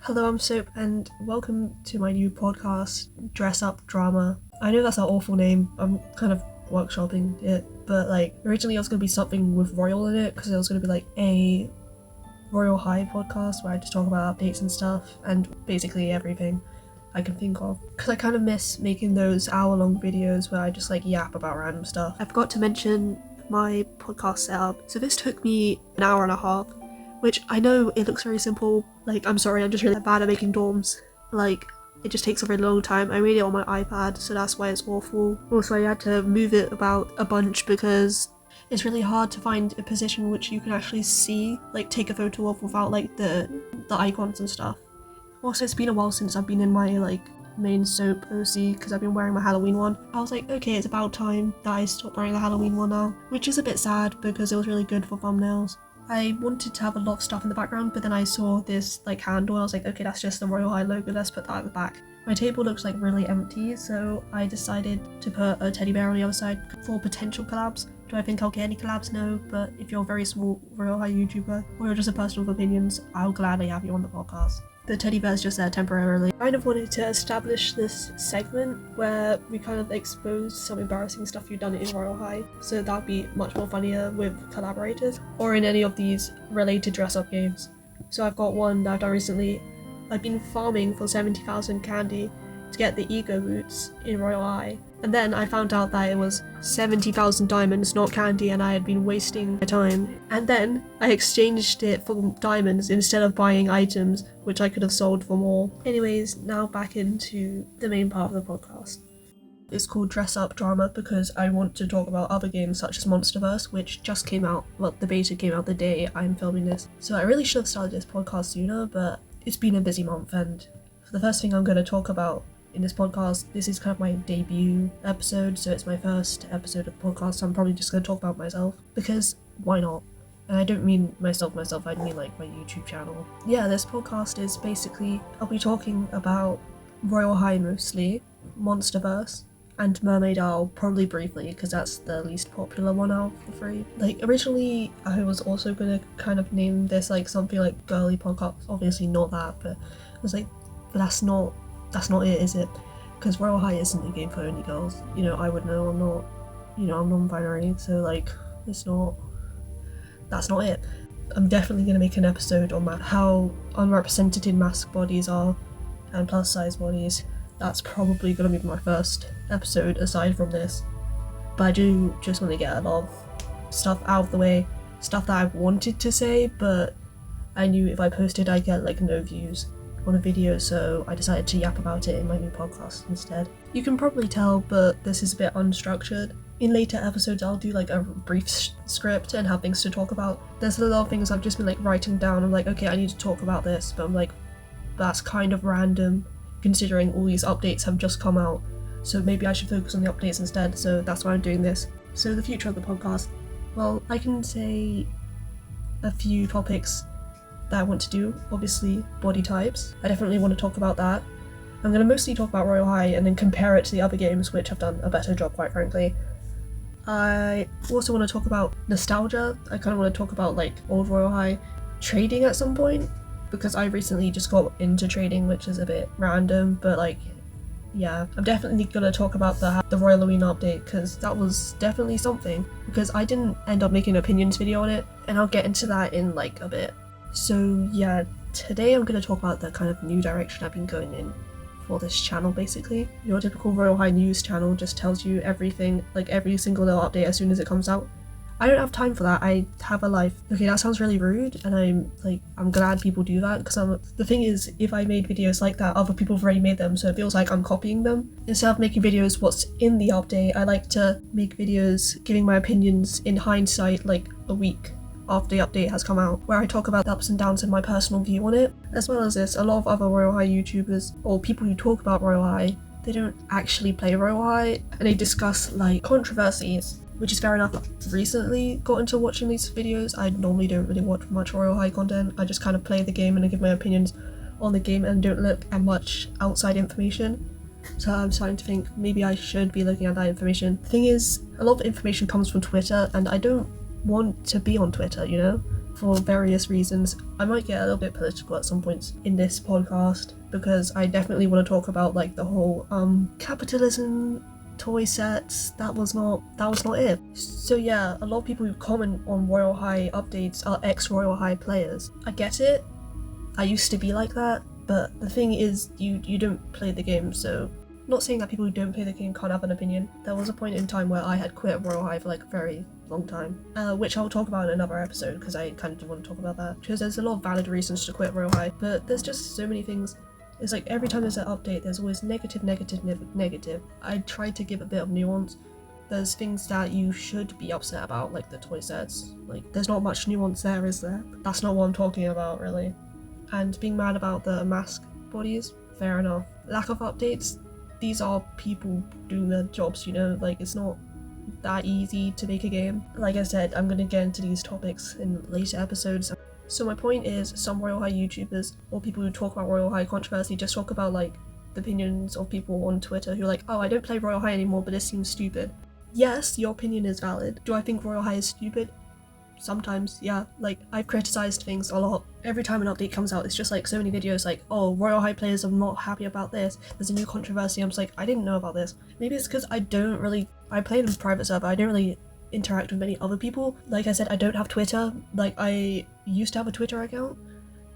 Hello, I'm Soap, and welcome to my new podcast, Dress Up Drama. I know that's an awful name. I'm kind of workshopping it, but originally it was going to be something with Royal in it, because it was going to be a Royal High podcast where I just talk about updates and stuff, and basically everything I can think of. Because I kind of miss making those hour-long videos where I just yap about random stuff. I forgot to mention my podcast setup. So this took me an hour and a half, which I know it looks very simple. I'm sorry, I'm just really bad at making dorms. It just takes a very long time. I made it on my iPad, so that's why it's awful. Also, I had to move it about a bunch because it's really hard to find a position which you can actually see, take a photo of without the icons and stuff. Also, it's been a while since I've been in my main Soap OC because I've been wearing my Halloween one. I was like, okay, it's about time that I stop wearing the Halloween one now, which is a bit sad because it was really good for thumbnails. I wanted to have a lot of stuff in the background, but then I saw this handle. I was like, okay, that's just the Royal High logo, let's put that at the back. My table looks really empty, so I decided to put a teddy bear on the other side for potential collabs. Do I think I'll get any collabs? No, but if you're a very small Royal High YouTuber, or you're just a person with opinions, I'll gladly have you on the podcast. The teddy bear's just there temporarily. I kind of wanted to establish this segment where we kind of expose some embarrassing stuff you've done in Royal High, so that'd be much more funnier with collaborators, or in any of these related dress-up games. So I've got one that I've done recently. I've been farming for 70,000 candy to get the ego boots in Royal High, and then I found out that it was 70,000 diamonds, not candy, and I had been wasting my time. And then I exchanged it for diamonds instead of buying items, which I could have sold for more. Anyways, now back into the main part of the podcast. It's called Dress Up Drama because I want to talk about other games such as Monsterverse, which just came out, well, the beta came out the day I'm filming this. So I really should have started this podcast sooner, but it's been a busy month, and for the first thing I'm going to talk about in this podcast, this is kind of my debut episode, so it's my first episode of the podcast, so I'm probably just going to talk about myself, because why not? And I don't mean myself, I mean my YouTube channel. Yeah, this podcast is basically, I'll be talking about Royal High mostly, Monsterverse, and Mermaid Isle, probably briefly, because that's the least popular one out of the three. Originally, I was also going to kind of name this something like girly podcast, obviously not that, but I was like, but that's not it, is it? Because Royal High isn't a game for only girls. I would know, I'm not, I'm non-binary, so that's not it. I'm definitely going to make an episode on how unrepresented mask bodies are and plus size bodies. That's probably going to be my first episode aside from this. But I do just want to get a lot of stuff out of the way, stuff that I've wanted to say, but I knew if I posted I'd get no views on a video, so I decided to yap about it in my new podcast instead. You can probably tell, but this is a bit unstructured. In later episodes I'll do a brief script and have things to talk about. There's a lot of things I've just been writing down. I'm like, okay, I need to talk about this, but I'm like, that's kind of random considering all these updates have just come out, so maybe I should focus on the updates instead, so that's why I'm doing this. So the future of the podcast, well, I can say a few topics that I want to do. Obviously, body types. I definitely want to talk about that. I'm going to mostly talk about Royal High and then compare it to the other games, which have done a better job, quite frankly. I also want to talk about nostalgia. I kind of want to talk about old Royal High, trading at some point, because I recently just got into trading, which is a bit random, but yeah, I'm definitely going to talk about the Royal Halloween update, because that was definitely something, because I didn't end up making an opinions video on it, and I'll get into that in a bit. So yeah, today I'm going to talk about the kind of new direction I've been going in for this channel, basically. Your typical Royal High news channel just tells you everything, every single little update as soon as it comes out. I don't have time for that. I have a life. Okay, that sounds really rude, and I'm glad people do that, because the thing is, if I made videos like that, other people have already made them, so it feels like I'm copying them. Instead of making videos what's in the update, I like to make videos giving my opinions in hindsight, a week after the update has come out, where I talk about the ups and downs and my personal view on it. As well as this, a lot of other Royal High YouTubers, or people who talk about Royal High, they don't actually play Royal High, and they discuss controversies, which is fair enough. I've recently got into watching these videos. I normally don't really watch much Royal High content. I just kind of play the game and I give my opinions on the game and don't look at much outside information. So I'm starting to think maybe I should be looking at that information. The thing is, a lot of information comes from Twitter, and I don't want to be on Twitter, for various reasons. I might get a little bit political at some points in this podcast because I definitely want to talk about like the whole capitalism, toy sets. That was not it. So yeah, a lot of people who comment on Royal High updates are ex-Royal High players. I get it. I used to be like that, but the thing is, you don't play the game, so not saying that people who don't play the game can't have an opinion. There was a point in time where I had quit Royal High for like a very long time, which I'll talk about in another episode because I kind of do want to talk about that, because there's a lot of valid reasons to quit Royal High, but there's just so many things. It's like every time there's an update, there's always negative. I try to give a bit of nuance. There's things that you should be upset about, like the toy sets. Like, there's not much nuance there, is there? That's not what I'm talking about, really. And being mad about the mask bodies, fair enough. Lack of updates, these are people doing their jobs, you know? Like, it's not that easy to make a game. Like I said, I'm gonna get into these topics in later episodes. So my point is, some Royal High YouTubers or people who talk about Royal High controversy just talk about like the opinions of people on Twitter who are like, oh, I don't play Royal High anymore, but this seems stupid. Yes, your opinion is valid. Do I think Royal High is stupid? Sometimes, yeah. Like, I've criticized things a lot. Every time an update comes out, it's just like so many videos like, oh, Royal High players are not happy about this. There's a new controversy. I'm just like, I didn't know about this. Maybe it's because I play in a private server. I don't really interact with many other people. Like I said, I don't have Twitter. Like, I used to have a Twitter account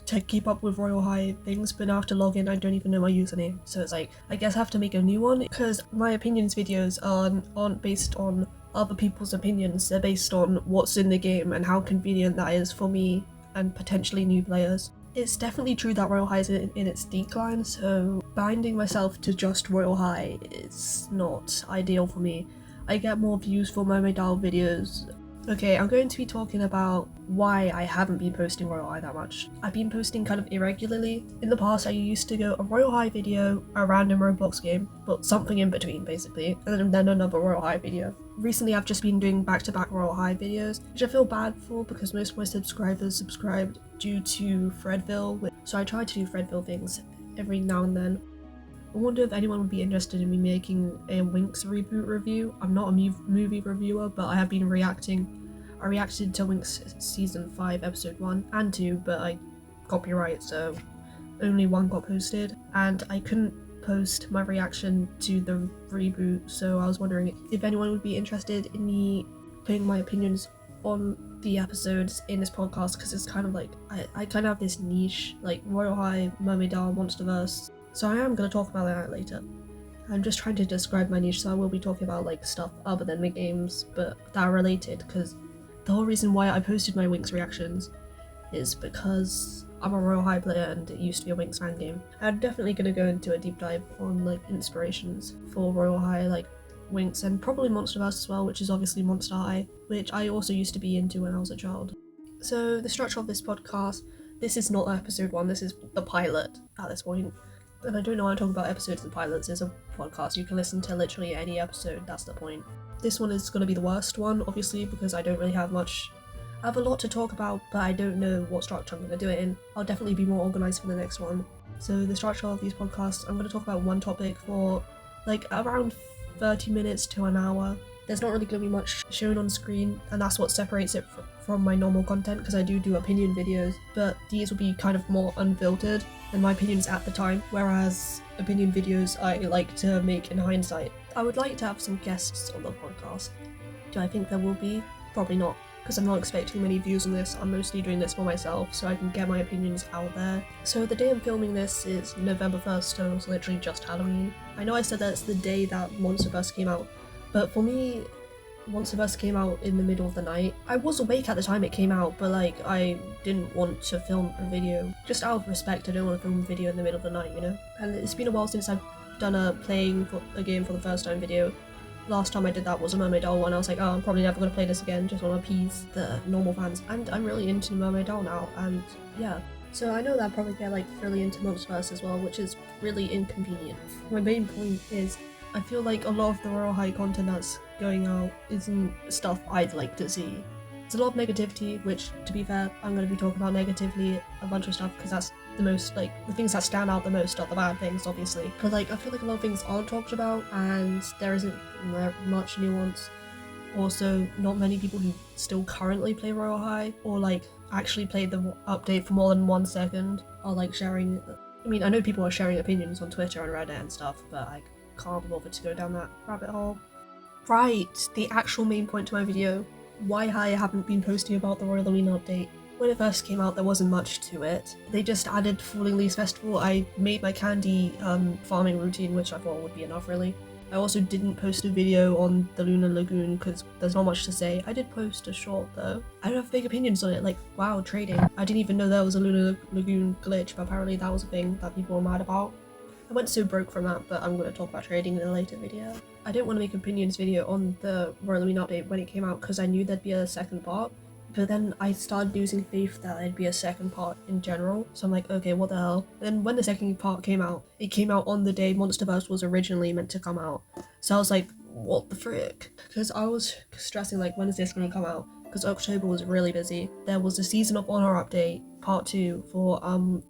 to keep up with Royal High things, but now I have to log in, I don't even know my username. So it's like, I guess I have to make a new one, because my opinions videos aren't based on other people's opinions. They're based on what's in the game and how convenient that is for me and potentially new players. It's definitely true that Royal High is in its decline, so binding myself to just Royal High is not ideal for me. I get more views for Momodal videos. Okay, I'm going to be talking about why I haven't been posting Royal High that much. I've been posting kind of irregularly. In the past, I used to go a Royal High video, a random Roblox game, but something in between basically, and then another Royal High video. Recently, I've just been doing back-to-back Royal High videos, which I feel bad for because most of my subscribers subscribed due to Fredville, so I try to do Fredville things every now and then. I wonder if anyone would be interested in me making a Winx reboot review. I'm not a movie reviewer, but I have been reacting. I reacted to Winx Season 5, Episode 1 and 2, but I copyright, so only one got posted, and I couldn't post my reaction to the reboot, so I was wondering if anyone would be interested in me putting my opinions on the episodes in this podcast, because it's kind of like, I kind of have this niche, like Royal High, Momodal, Monsterverse. So I am going to talk about that later. I'm just trying to describe my niche, so I will be talking about like stuff other than the games, but that are related, because the whole reason why I posted my Winx reactions is because I'm a Royal High player and it used to be a Winx fan game. I'm definitely going to go into a deep dive on like inspirations for Royal High, like Winx, and probably Monsterverse as well, which is obviously Monster High, which I also used to be into when I was a child. So the structure of this podcast, this is not episode 1, this is the pilot at this point. If I don't know why I'm talking about episodes and pilots, it's a podcast. You can listen to literally any episode, that's the point. This one is going to be the worst one, obviously, because I don't really have much. I have a lot to talk about, but I don't know what structure I'm going to do it in. I'll definitely be more organised for the next one. So the structure of these podcasts, I'm going to talk about one topic for like around 30 minutes to an hour. There's not really going to be much shown on screen, and that's what separates it from my normal content, because I do opinion videos, but these will be kind of more unfiltered and my opinions at the time, whereas opinion videos I like to make in hindsight. I would like to have some guests on the podcast. Do I think there will be? Probably not, because I'm not expecting many views on this. I'm mostly doing this for myself so I can get my opinions out there. So the day I'm filming this is November 1st, so it's literally just Halloween. I know I said that's the day that Monsterverse came out, but for me, Monsterverse came out in the middle of the night. I was awake at the time it came out, but like, I didn't want to film a video. Just out of respect, I don't want to film a video in the middle of the night, you know? And it's been a while since I've done a playing a game for the first time video. Last time I did that was a Momodal one. I was like, oh, I'm probably never going to play this again, just want to appease the normal fans. And I'm really into Momodal now, and yeah. So I know that I'll probably get like really into Monsterverse as well, which is really inconvenient. My main point is, I feel like a lot of the Royal High content that's going out isn't stuff I'd like to see. There's a lot of negativity, which, to be fair, I'm going to be talking about negatively a bunch of stuff, because that's the most, like, the things that stand out the most are the bad things, obviously. But like, I feel like a lot of things aren't talked about, and there isn't much nuance. Also, not many people who still currently play Royal High, or like actually played the update for more than 1 second or like sharing. I mean, I know people are sharing opinions on Twitter and Reddit and stuff, but I can't be bothered to go down that rabbit hole. Right, the actual main point to my video. Why I haven't been posting about the Royal Halloween update. When it first came out, there wasn't much to it. They just added Falling Leaves Festival. I made my candy farming routine, which I thought would be enough, really. I also didn't post a video on the Lunar Lagoon because there's not much to say. I did post a short though. I don't have big opinions on it, like, wow, trading. I didn't even know there was a Lunar Lagoon glitch, but apparently that was a thing that people were mad about. I went so broke from that, but I'm going to talk about trading in a later video. I didn't want to make an opinions video on the Royal Halloween update when it came out because I knew there'd be a second part. But then I started losing faith that there'd be a second part in general. So I'm like, okay, what the hell? Then when the second part came out, it came out on the day Monsterverse was originally meant to come out. So I was like, what the frick? Because I was stressing like, when is this going to come out? Because October was really busy. There was a Season of Honor update, part 2 for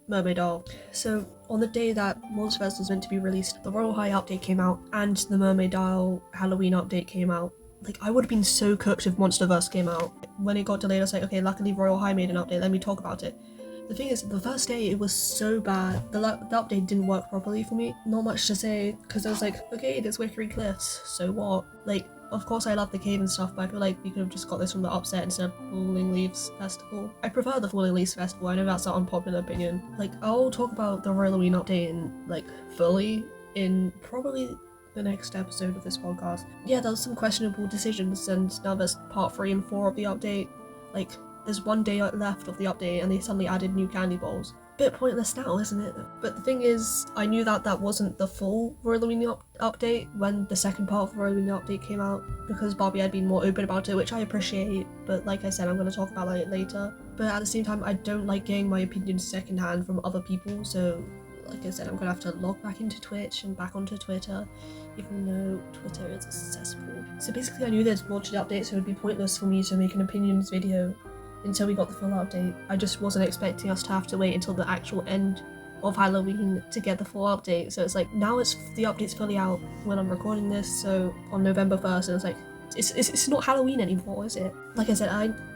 Mermaid Doll. So on the day that Monsterverse was meant to be released, the Royal High update came out and the Mermaid Doll Halloween update came out. Like, I would have been so cooked if Monsterverse came out. When it got delayed, I was like, okay, luckily Royal High made an update, let me talk about it. The thing is, the first day it was so bad. The update didn't work properly for me. Not much to say, because I was like, okay, there's Wickery Cliffs, so what? Like, of course I love the cave and stuff, but I feel like we could have just got this from the upset instead of Falling Leaves Festival. I prefer the Falling Leaves Festival, I know that's an unpopular opinion. Like, I'll talk about the Royal Halloween update in, like, fully in probably the next episode of this podcast. Yeah, there was some questionable decisions, and now there's part 3 and 4 of the update. Like, there's 1 day left of the update and they suddenly added new candy bowls. Bit pointless now, isn't it? But the thing is, I knew that that wasn't the full Royal Halloween update when the second part of the Royal Halloween update came out, because Bobby had been more open about it, which I appreciate, but like I said, I'm going to talk about it later. But at the same time, I don't like getting my opinions secondhand from other people, so like I said, I'm gonna have to log back into Twitch and back onto Twitter, even though Twitter is a cesspool. So basically I knew they'd launched the update, so it would be pointless for me to make an opinions video until we got the full update. I just wasn't expecting us to have to wait until the actual end of Halloween to get the full update. So it's like, now the update's fully out when I'm recording this, so on November 1st, and it's like, it's not Halloween anymore, is it? Like I said,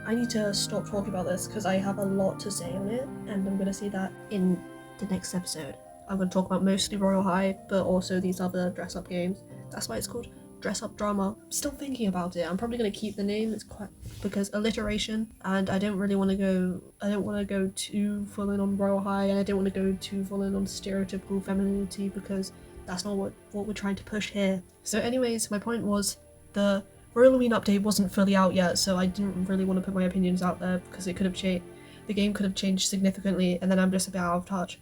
I need to stop talking about this because I have a lot to say on it, and I'm gonna say that in the next episode. I'm going to talk about mostly Royal High, but also these other dress-up games. That's why it's called Dress Up Drama. I'm still thinking about it. I'm probably going to keep the name. It's quite because alliteration, and I don't want to go too full in on Royal High, and I don't want to go too full in on stereotypical femininity because that's not what we're trying to push here. So anyways, my point was the Royal Halloween update wasn't fully out yet, so I didn't really want to put my opinions out there because it could have changed. The game could have changed significantly, and then I'm just a bit out of touch.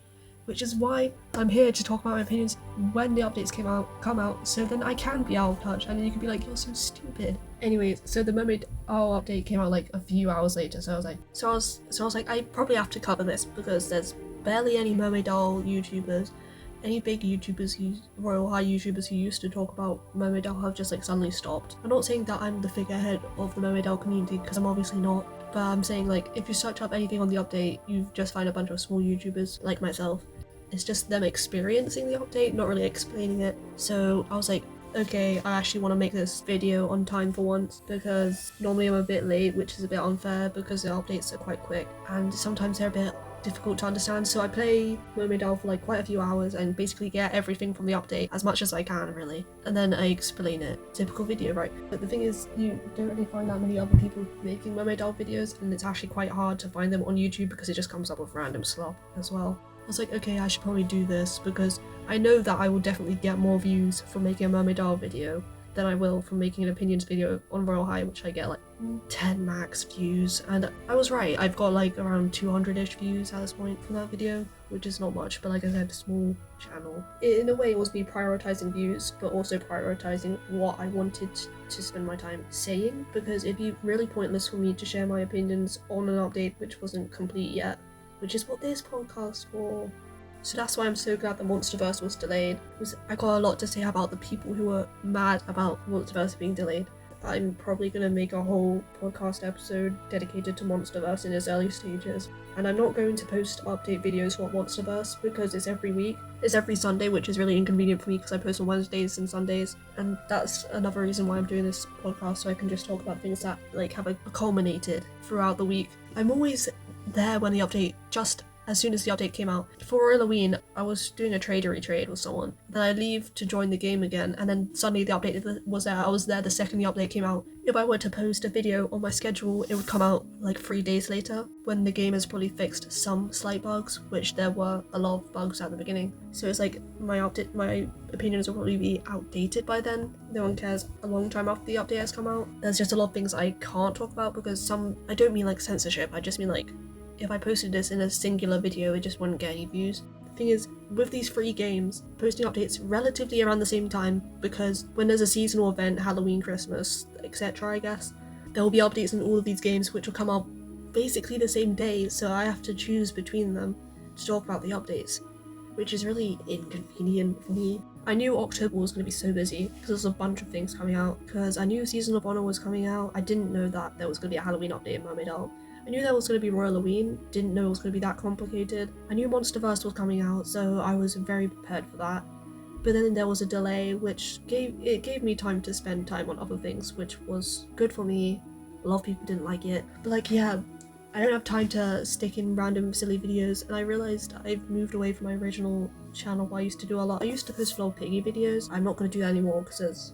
Which is why I'm here to talk about my opinions when the updates come out, so then I can be out of touch, and then you can be like, you're so stupid. Anyways, so the Mermaid Doll update came out like a few hours later, so I was like, I probably have to cover this because there's barely any Mermaid Doll YouTubers. Any big YouTubers, Royal High YouTubers who used to talk about Mermaid Doll have just like suddenly stopped. I'm not saying that I'm the figurehead of the Mermaid Doll community, because I'm obviously not, but I'm saying like, if you search up anything on the update, you just find a bunch of small YouTubers like myself. It's just them experiencing the update, not really explaining it. So I was like, okay, I actually want to make this video on time for once, because normally I'm a bit late, which is a bit unfair because the updates are quite quick and sometimes they're a bit difficult to understand. So I play Mermaid Doll for like quite a few hours and basically get everything from the update as much as I can, really, and then I explain it. Typical video, right? But the thing is, you don't really find that many other people making Mermaid Doll videos, and it's actually quite hard to find them on YouTube because it just comes up with random slop as well. I was like, okay, I should probably do this because I know that I will definitely get more views from making a Mermaid Doll video than I will from making an opinions video on Royal High, which I get like 10 max views. And I was right, I've got like around 200-ish views at this point from that video, which is not much, but like I said, small channel. In a way, it was me prioritizing views, but also prioritizing what I wanted to spend my time saying, because it'd be really pointless for me to share my opinions on an update which wasn't complete yet, which is what this podcast's for. So that's why I'm so glad the Monsterverse was delayed, because I got a lot to say about the people who were mad about Monsterverse being delayed. I'm probably going to make a whole podcast episode dedicated to Monsterverse in its early stages. And I'm not going to post update videos for Monsterverse because it's every week. It's every Sunday, which is really inconvenient for me because I post on Wednesdays and Sundays. And that's another reason why I'm doing this podcast, so I can just talk about things that like have culminated throughout the week. I'm always there when the update, just as soon as the update came out. For Halloween, I was doing a tradery trade with someone. Then I leave to join the game again, and then suddenly the update was there. I was there the second the update came out. If I were to post a video on my schedule, it would come out like 3 days later, when the game has probably fixed some slight bugs, which there were a lot of bugs at the beginning. So it's like my opinions will probably be outdated by then. No one cares a long time after the update has come out. There's just a lot of things I can't talk about because I don't mean like censorship, I just mean like if I posted this in a singular video, it just wouldn't get any views. The thing is, with these free games, posting updates relatively around the same time, because when there's a seasonal event, Halloween, Christmas, etc. I guess, there will be updates in all of these games which will come out basically the same day, so I have to choose between them to talk about the updates, which is really inconvenient for me. I knew October was going to be so busy because there's a bunch of things coming out, because I knew Season of Honor was coming out. I didn't know that there was going to be a Halloween update in Mermaid Isle. I knew there was going to be Royal Halloween, didn't know it was going to be that complicated. I knew Monsterverse was coming out, so I was very prepared for that. But then there was a delay, which gave me time to spend time on other things, which was good for me. A lot of people didn't like it. But like, yeah, I don't have time to stick in random silly videos, and I realized I've moved away from my original channel where I used to do a lot. I used to post Vlog Piggy videos. I'm not going to do that anymore because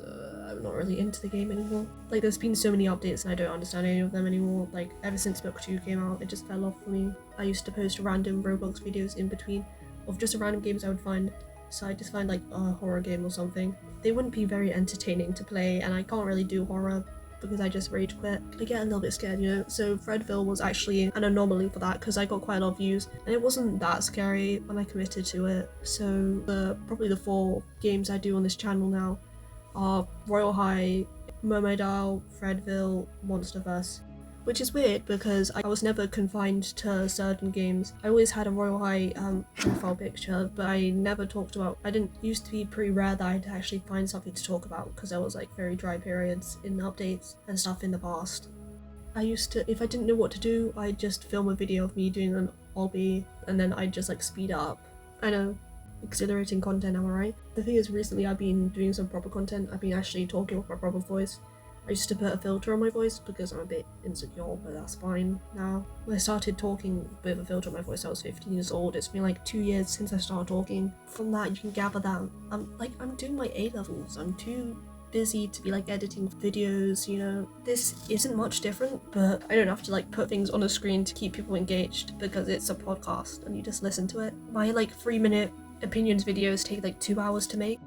I'm not really into the game anymore. Like, there's been so many updates and I don't understand any of them anymore. Like, ever since Book 2 came out, it just fell off for me. I used to post random Roblox videos in between of just random games I would find. So I just find like a horror game or something. They wouldn't be very entertaining to play, and I can't really do horror because I just rage quit. I get a little bit scared, you know? So Fredville was actually an anomaly for that because I got quite a lot of views and it wasn't that scary when I committed to it. So probably the 4 games I do on this channel now are Royal High, Mermaid Isle, Fredville, Monsterverse. Which is weird because I was never confined to certain games. I always had a Royal High profile picture, but I never talked about. I didn't used to be pretty rare that I'd actually find something to talk about because there was like very dry periods in updates and stuff in the past. I used to, if I didn't know what to do, I'd just film a video of me doing an obby and then I'd just like speed up. I know, exhilarating content, am I right? The thing is, recently I've been doing some proper content. I've been actually talking with my proper voice. I used to put a filter on my voice because I'm a bit insecure, but that's fine now. When I started talking with a filter on my voice, I was 15 years old. It's been like 2 years since I started talking. From that, you can gather that I'm doing my A-levels. I'm too busy to be like editing videos, you know. This isn't much different, but I don't have to like put things on the screen to keep people engaged because it's a podcast and you just listen to it. My like 3-minute opinions videos take like 2 hours to make.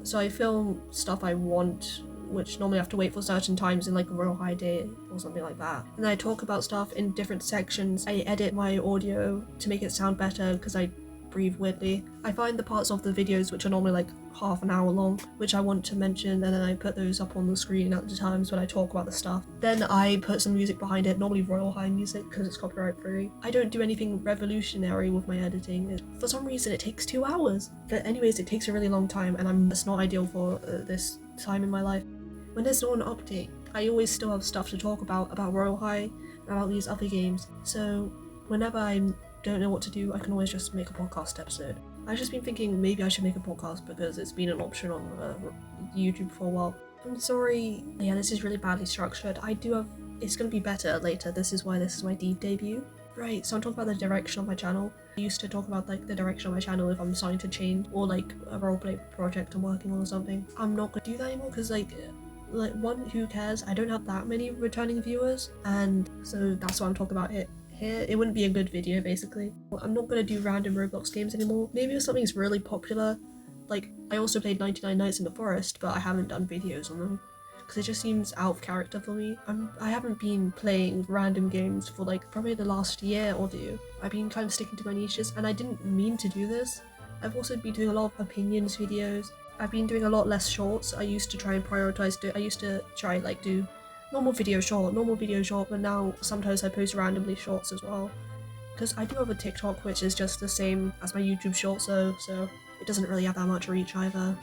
So I film stuff I want, which normally I have to wait for certain times in like a Royal High day or something like that. And I talk about stuff in different sections. I edit my audio to make it sound better because I breathe weirdly. I find the parts of the videos which are normally like half an hour long, which I want to mention, and then I put those up on the screen at the times when I talk about the stuff. Then I put some music behind it, normally Royal High music because it's copyright free. I don't do anything revolutionary with my editing. For some reason it takes 2 hours. But anyways, it takes a really long time and it's not ideal for this time in my life. When there's not an update, I always still have stuff to talk about Royal High and about these other games. So whenever I don't know what to do, I can always just make a podcast episode. I've just been thinking maybe I should make a podcast because it's been an option on YouTube for a while. I'm sorry, yeah, this is really badly structured. It's gonna be better later. This is why this is my deep debut. Right, so I'm talking about the direction of my channel. I used to talk about like the direction of my channel if I'm starting to change or like a roleplay project I'm working on or something. I'm not gonna do that anymore because like one, who cares? I don't have that many returning viewers, and so that's what I'm talking about it here. It wouldn't be a good video basically. I'm not gonna do random Roblox games anymore. Maybe if something's really popular, like I also played 99 Nights in the Forest, but I haven't done videos on them because it just seems out of character for me. I haven't been playing random games for like probably the last year or 2. I've been kind of sticking to my niches, and I didn't mean to do this. I've also been doing a lot of opinions videos. I've been doing a lot less shorts. I used to try and prioritize I used to try like do normal video short, but now sometimes I post randomly shorts as well. Because I do have a TikTok which is just the same as my YouTube short, so it doesn't really have that much reach either.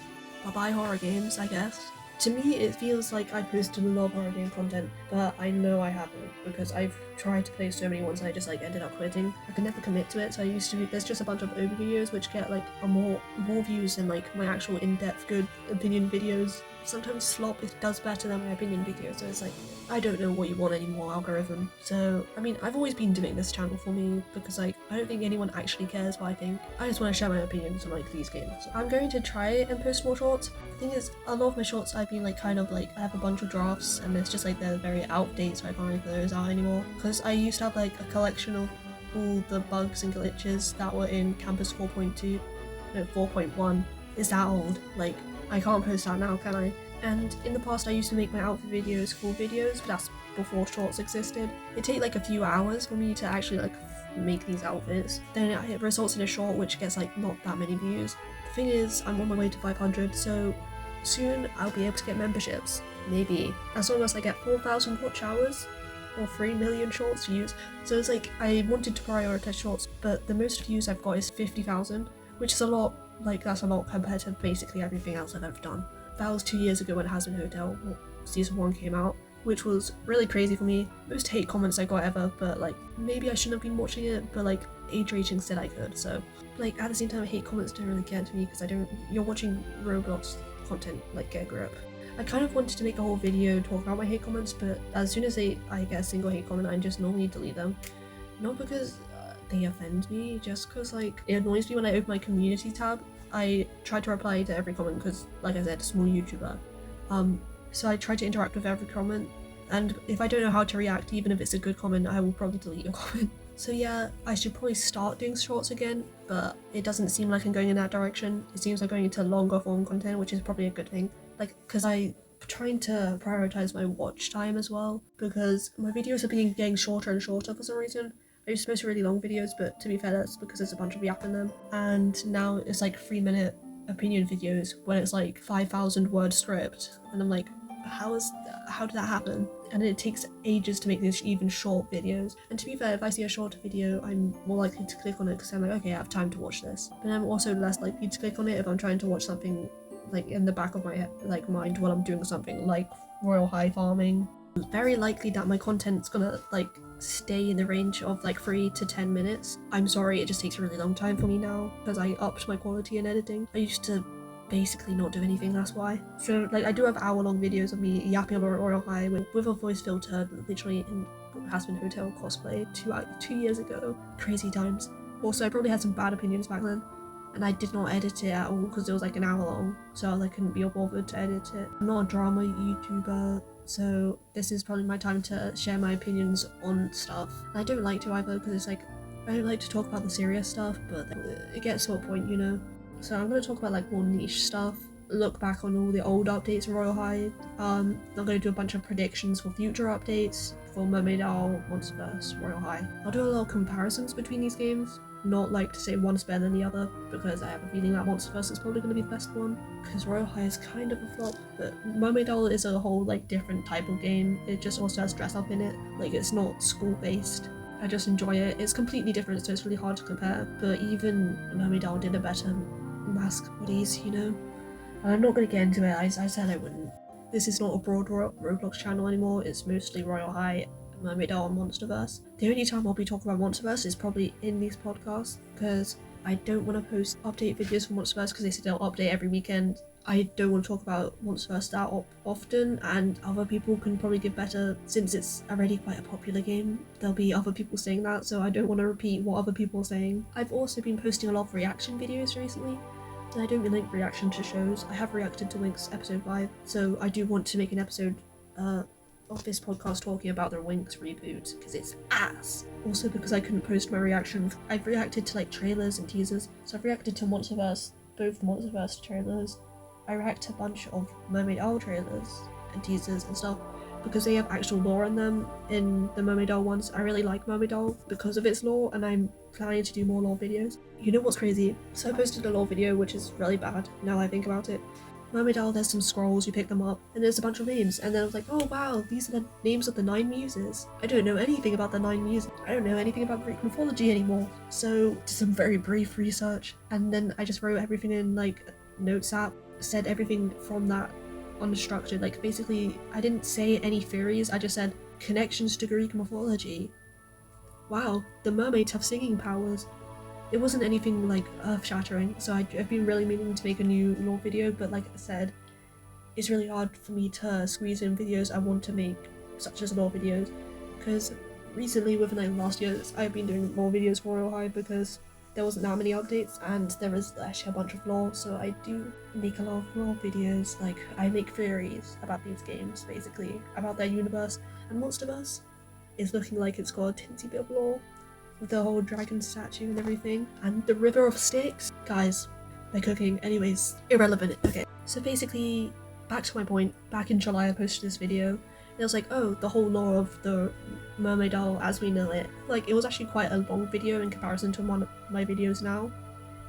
Bye bye horror games, I guess. To me, it feels like I posted a lot of horror game content, but I know I haven't because I've tried to play so many ones and I just like ended up quitting. I could never commit to it, so I used to. There's just a bunch of over videos which get like more views than like my actual in-depth good opinion videos. Sometimes slop it does better than my opinion videos, so it's like I don't know what you want anymore, algorithm. So I mean, I've always been doing this channel for me because like I don't think anyone actually cares what I think. I just want to share my opinions on like these games. So I'm going to try and post more shorts. The thing is, a lot of my shorts I've been like kind of like I have a bunch of drafts and it's just like they're very out of date, so I can't really put those out anymore. Because I used to have like a collection of all the bugs and glitches that were in Campus 4.2, no 4.1. Is that old? Like I can't post that now, can I? And in the past I used to make my outfit videos full videos, but that's before shorts existed. It take like a few hours for me to actually like make these outfits. Then it results in a short which gets like not that many views. The thing is, I'm on my way to 500, so soon I'll be able to get memberships. Maybe. As long as I get 4,000 watch hours or 3 million shorts views. So it's like I wanted to prioritize shorts, but the most views I've got is 50,000, which is a lot. Like that's a lot compared to basically everything else I've ever done. That was 2 years ago when Hazbin Hotel season 1 came out, which was really crazy for me. Most hate comments I got ever, but like maybe I shouldn't have been watching it, but like age rating said I could, so like at the same time hate comments don't really get to me because you're watching Roblox content, like get a grip. I kind of wanted to make a whole video talking about my hate comments, but as soon as I get a single hate comment I just normally delete them. Not because they offend me, just because like it annoys me when I open my community tab. I try to reply to every comment because, like I said, small YouTuber. So I try to interact with every comment, and if I don't know how to react, even if it's a good comment, I will probably delete your comment. So yeah, I should probably start doing shorts again, but it doesn't seem like I'm going in that direction. It seems like going into longer form content, which is probably a good thing. Like, because I'm trying to prioritize my watch time as well, because my videos have been getting shorter and shorter for some reason. I used to post really long videos, but to be fair, that's because there's a bunch of yap in them. And now it's like 3-minute opinion videos when it's like 5,000 word script. And I'm like, how did that happen? And it takes ages to make these even short videos. And to be fair, if I see a shorter video, I'm more likely to click on it because I'm like, okay, I have time to watch this. But I'm also less likely to click on it if I'm trying to watch something like in the back of my head, like mind while I'm doing something like Royal High farming. Very likely that my content's gonna like stay in the range of like 3 to 10 minutes. I'm sorry, it just takes a really long time for me now because I upped my quality in editing. I used to basically not do anything, that's why. So like I do have hour-long videos of me yapping about Royal High with a voice filter, literally in Hazbin Hotel cosplay 2 years ago. Crazy times. Also, I probably had some bad opinions back then, and I did not edit it at all because it was like an hour long, so I couldn't be bothered to edit it. I'm not a drama YouTuber, so this is probably my time to share my opinions on stuff. I don't like to either because it's like I don't like to talk about the serious stuff, but it gets to a point, you know. So I'm going to talk about like more niche stuff, look back on all the old updates of Royal High. I'm going to do a bunch of predictions for future updates for Mermaid Owl, Monsterverse, Royal High. I'll do a lot of comparisons between these games. Not like to say one's better than the other, because I have a feeling that Monsterverse is probably going to be the best one, because Royal High is kind of a flop, but Mermaid Owl is a whole like different type of game. It just also has dress up in it, like it's not school based. I just enjoy it. It's completely different, so it's really hard to compare, but even Mermaid Owl did a better mask bodies, you know? And I'm not going to get into it, I said I wouldn't. This is not a broad Roblox channel anymore, it's mostly Royal High, Mermaid Owl, and Monsterverse. The only time I'll be talking about Monsterverse is probably in these podcasts, because I don't want to post update videos for Monsterverse because they say they'll update every weekend. I don't want to talk about Monsterverse that often, and other people can probably give better, since it's already quite a popular game. There'll be other people saying that, so I don't want to repeat what other people are saying. I've also been posting a lot of reaction videos recently, and I don't really like reaction to shows. I have reacted to Winx episode 5, so I do want to make an episode of this podcast talking about the Winx reboot, because it's ass. Also because I couldn't post my reactions. I've reacted to like trailers and teasers, so I've reacted to Monsterverse, both the Monsterverse trailers. I react to a bunch of Mermaid Owl trailers and teasers and stuff, because they have actual lore in them. In the Mermaid Owl ones, I really like Mermaid Owl because of its lore, and I'm planning to do more lore videos. You know what's crazy? So I posted a lore video, which is really bad, now I think about it. Mermaid Owl, there's some scrolls, you pick them up, and there's a bunch of names, and then I was like, oh wow, these are the names of the 9 muses. I don't know anything about the 9 muses. I don't know anything about Greek mythology anymore. So, did some very brief research, and then I just wrote everything in like Notes app, said everything from that unstructured. Like basically I didn't say any theories, I just said connections to Greek mythology. Wow, the mermaids have singing powers. It wasn't anything like earth-shattering, so I've been really meaning to make a new lore video, but like I said, it's really hard for me to squeeze in videos I want to make, such as lore videos, because recently, within like last years, I've been doing more videos for Royal High because there wasn't that many updates and there is actually a bunch of lore, so I do make a lot of lore videos. Like I make theories about these games, basically, about their universe, and Monsterverse is looking like it's got a teensy bit of lore with the whole dragon statue and everything, and the River of Styx. Guys, they're cooking. Anyways, irrelevant. Okay, so basically, back to my point, back in July I posted this video, and it was like, oh, the whole lore of the Mermaid Isle as we know it. Like, it was actually quite a long video in comparison to one of my videos now.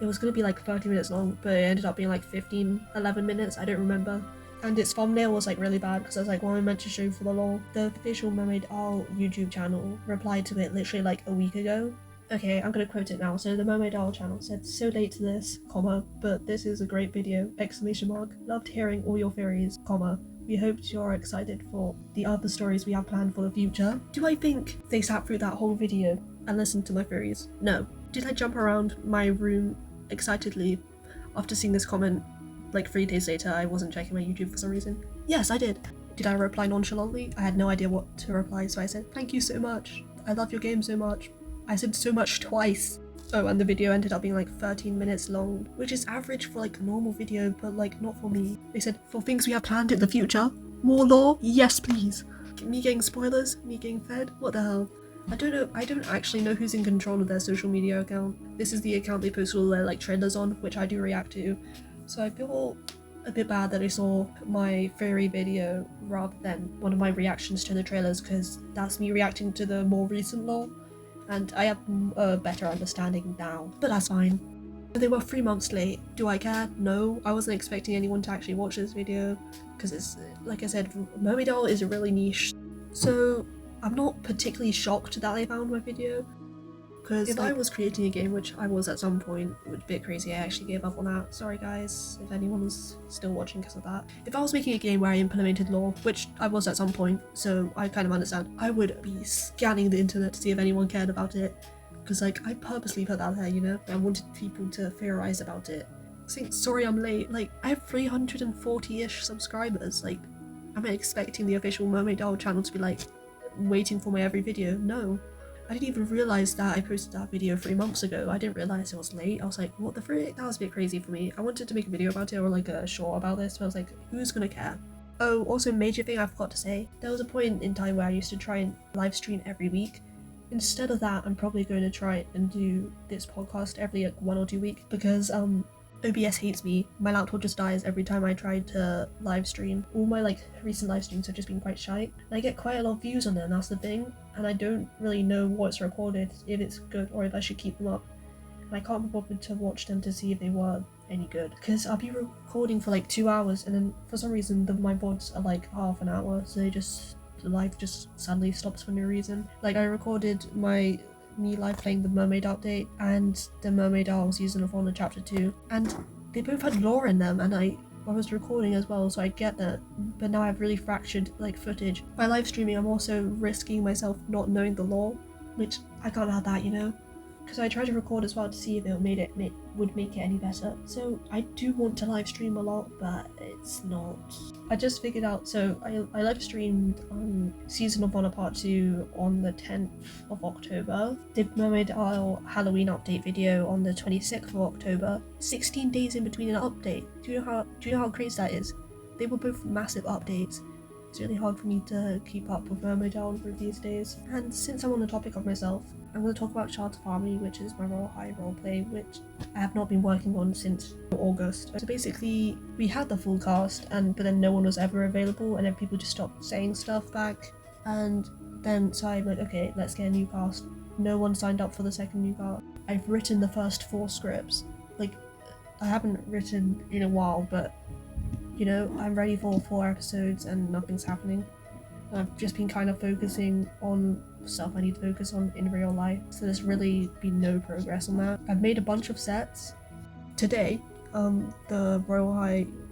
It was gonna be like 30 minutes long, but it ended up being like 11 minutes, I don't remember. And its thumbnail was like really bad because I was like, what am I meant to show for the lore? The official Mermaid Isle YouTube channel replied to it literally like a week ago. Okay, I'm gonna quote it now. So the Mermaid Isle channel said, so late to this, comma, but this is a great video, exclamation mark. Loved hearing all your theories, comma. We hoped you're excited for the other stories we have planned for the future. Do I think they sat through that whole video and listened to my theories? No. Did I jump around my room excitedly after seeing this comment like 3 days later? I wasn't checking my YouTube for some reason. Yes, I did. Did I reply nonchalantly? I had no idea what to reply, so I said, thank you so much. I love your game so much. I said so much twice. Oh, and the video ended up being like 13 minutes long, which is average for like a normal video, but like not for me. They said, for things we have planned in the future, more lore? Yes, please. Me getting spoilers? Me getting fed? What the hell? I don't know, I don't actually know who's in control of their social media account. This is the account they post all their like trailers on, which I do react to. So I feel a bit bad that I saw my theory video rather than one of my reactions to the trailers, because that's me reacting to the more recent lore, and I have a better understanding now, but that's fine. They were 3 months late. Do I care? No, I wasn't expecting anyone to actually watch this video, because it's, like I said, Mermaid Isle is really niche, so I'm not particularly shocked that they found my video. Because if I was creating a game, which I was at some point, it would be a bit crazy, I actually gave up on that. Sorry guys, if anyone was still watching because of that. If I was making a game where I implemented lore, which I was at some point, so I kind of understand, I would be scanning the internet to see if anyone cared about it. Because like, I purposely put that there, you know? I wanted people to theorize about it. Saying, sorry I'm late, like, I have 340-ish subscribers, like, am I expecting the official Mermaid Isle channel to be like, waiting for my every video? No. I didn't even realise that I posted that video 3 months ago. I didn't realise it was late. I was like, what the frick? That was a bit crazy for me. I wanted to make a video about it or like a short about this, but I was like, who's gonna care? Oh, also major thing I forgot to say. There was a point in time where I used to try and live stream every week. Instead of that, I'm probably going to try and do this podcast every like 1 or 2 weeks because OBS hates me. My laptop just dies every time I try to live stream. All my like recent live streams have just been quite shite. And I get quite a lot of views on them, that's the thing. And I don't really know what's recorded, if it's good or if I should keep them up. And I can't be bothered to watch them to see if they were any good. Because I'll be recording for like 2 hours and then for some reason my VODs are like half an hour. So the live just suddenly stops for no reason. Like I recorded me live playing the Mermaid update and the Mermaid Isle Season of Honor Chapter 2, and they both had lore in them, and I was recording as well, so I get that, but now I have really fractured like footage. By live streaming, I'm also risking myself not knowing the lore, which I can't have that, you know? Because I tried to record as well to see if it would make it any better. So I do want to live stream a lot, but it's not. I just figured out, so I live streamed Season of Honor Part 2 on the 10th of October. Did Mermaid Isle Halloween update video on the 26th of October. 16 days in between an update. Do you know how crazy that is? They were both massive updates. It's really hard for me to keep up with Mermaid Isle these days. And since I'm on the topic of myself, I'm going to talk about Shards of Harmony, which is my Royal High roleplay, which I have not been working on since August. So basically, we had the full cast, but then no one was ever available, and then people just stopped saying stuff back. And then, so I'm like, okay, let's get a new cast. No one signed up for the second new cast. I've written the first 4 scripts. Like, I haven't written in a while, but, you know, I'm ready for 4 episodes and nothing's happening. I've just been kind of focusing on stuff I need to focus on in real life, so there's really been no progress on that. I've made a bunch of sets. Today, the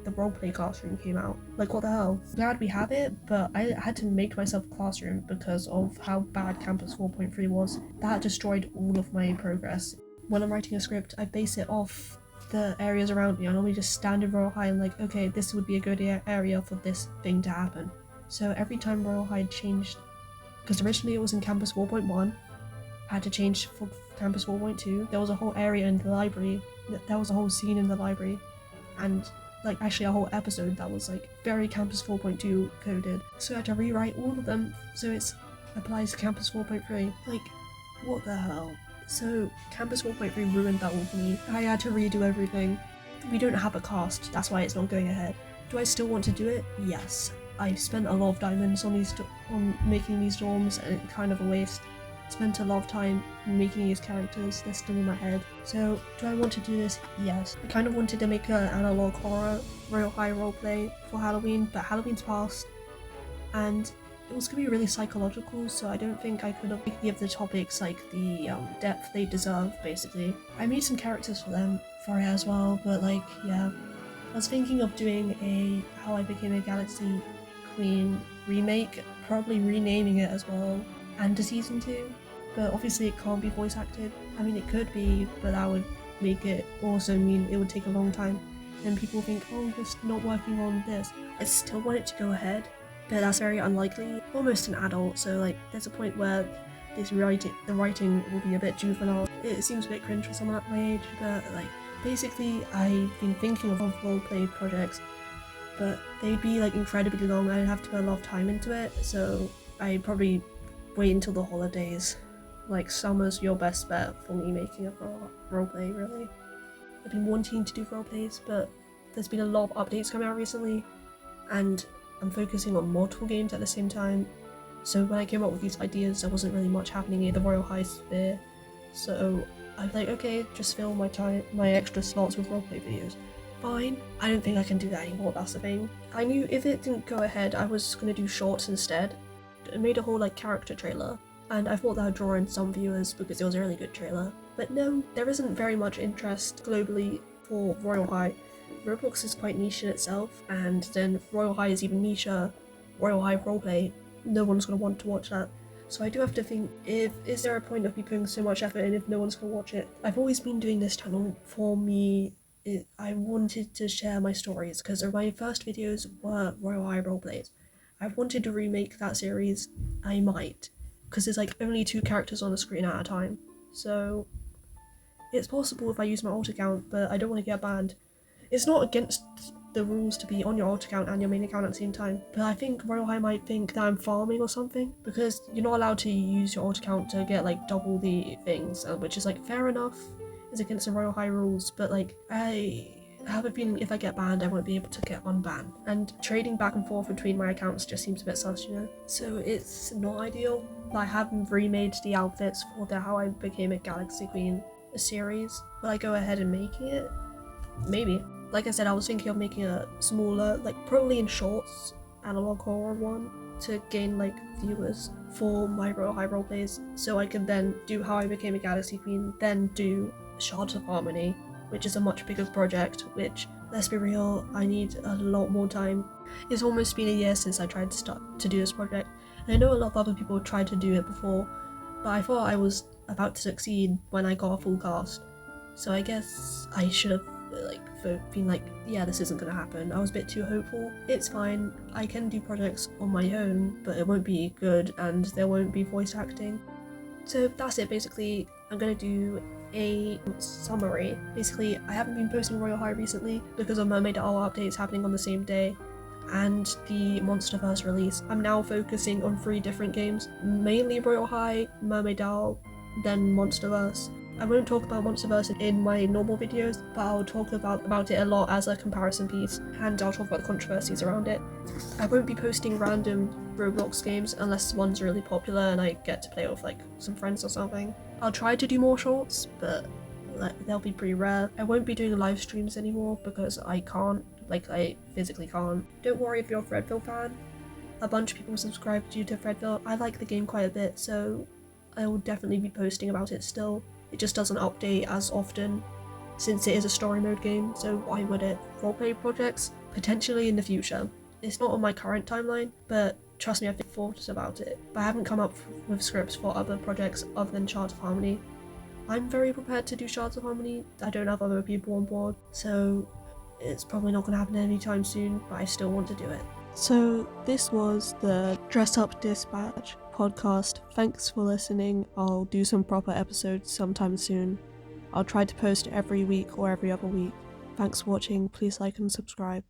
the roleplay classroom came out. Like, what the hell? Glad we have it, but I had to make myself a classroom because of how bad Campus 4.3 was. That destroyed all of my progress. When I'm writing a script, I base it off the areas around me. I normally just stand in Royal High and like, okay, this would be a good area for this thing to happen. So every time Royal High changed, because originally it was in Campus 4.1, I had to change for Campus 4.2. There was a whole area in the library. There was a whole scene in the library, and like actually a whole episode that was like very Campus 4.2 coded. So I had to rewrite all of them so it applies to Campus 4.3. Like, what the hell? So Campus 4.3 ruined that all for me. I had to redo everything. We don't have a cast, that's why it's not going ahead. Do I still want to do it? Yes. I spent a lot of diamonds on making these dorms, and it's kind of a waste. Spent a lot of time making these characters, they're still in my head. So, do I want to do this? Yes. I kind of wanted to make an analog horror Royal High roleplay for Halloween, but Halloween's passed, and it was going to be really psychological, so I don't think I could have give the topics like the depth they deserve, basically. I made some characters for it as well, but like, yeah. I was thinking of doing a How I Became a Galaxy Queen remake, probably renaming it as well, and a season 2, but obviously it can't be voice acted. I mean, it could be, but that would make it also mean it would take a long time, and people think, oh, you're not working on this. I still want it to go ahead, but that's very unlikely. Almost an adult, so like there's a point where the writing will be a bit juvenile. It seems a bit cringe for someone at my age, but like basically I've been thinking of roleplay projects, but they'd be like incredibly long. I'd have to put a lot of time into it, so I'd probably wait until the holidays. Like, summer's your best bet for me making a roleplay, really. I've been wanting to do roleplays, but there's been a lot of updates coming out recently, and I'm focusing on multiple games at the same time. So when I came up with these ideas, there wasn't really much happening in the Royal High sphere. So I was like, okay, just fill my extra slots with roleplay videos. Fine. I don't think I can do that anymore, that's the thing. I knew if it didn't go ahead, I was gonna do shorts instead. I made a whole like character trailer, and I thought that would draw in some viewers because it was a really good trailer. But no, there isn't very much interest globally for Royal High. Roblox is quite niche in itself, and then Royal High is even nicher. Royal High roleplay, no one's gonna want to watch that. So I do have to think, is there a point of me putting so much effort in if no one's gonna watch it? I've always been doing this channel for me. I wanted to share my stories because my first videos were Royal High roleplays. I wanted to remake that series. I might, because there's like only 2 characters on the screen at a time. So it's possible if I use my alt account, but I don't want to get banned. It's not against the rules to be on your alt account and your main account at the same time, but I think Royal High might think that I'm farming or something, because you're not allowed to use your alt account to get like double the things, which is like fair enough. It's against the Royal High rules, but like I have a feeling if I get banned, I won't be able to get unbanned. And trading back and forth between my accounts just seems a bit sus, you know? So it's not ideal. I haven't remade the outfits for the How I Became a Galaxy Queen series. Will I go ahead and making it? Maybe. Like I said, I was thinking of making a smaller, like probably in shorts, analog horror one to gain like viewers for my Royal High roleplays, so I can then do How I Became a Galaxy Queen, then do Shards of Harmony, which is a much bigger project, which, let's be real, I need a lot more time. It's almost been a year since I tried to start to do this project, and I know a lot of other people tried to do it before, but I thought I was about to succeed when I got a full cast. So I guess I should have been like, yeah, this isn't gonna happen. I was a bit too hopeful. It's fine, I can do projects on my own, but it won't be good and there won't be voice acting. So that's it basically. I'm gonna do a summary. Basically, I haven't been posting Royal High recently because of Mermaid Owl updates happening on the same day and the Monsterverse release. I'm now focusing on 3 different games, mainly Royal High, Mermaid Owl, then Monsterverse. I won't talk about Monsterverse in my normal videos, but I'll talk about it a lot as a comparison piece, and I'll talk about the controversies around it. I won't be posting random Roblox games unless one's really popular and I get to play with like some friends or something. I'll try to do more shorts, but they'll be pretty rare. I won't be doing live streams anymore because I can't, I physically can't. Don't worry if you're a Threadville fan. A bunch of people subscribe due to Threadville. I like the game quite a bit, so I will definitely be posting about it still. It just doesn't update as often, since it is a story mode game, so why would it? Roleplay projects? Potentially in the future. It's not on my current timeline, but trust me, I've thought about it. But I haven't come up with scripts for other projects other than Shards of Harmony. I'm very prepared to do Shards of Harmony. I don't have other people on board, so it's probably not going to happen anytime soon, but I still want to do it. So this was the Dress Up Dispatch podcast. Thanks for listening. I'll do some proper episodes sometime soon. I'll try to post every week or every other week. Thanks for watching. Please like and subscribe.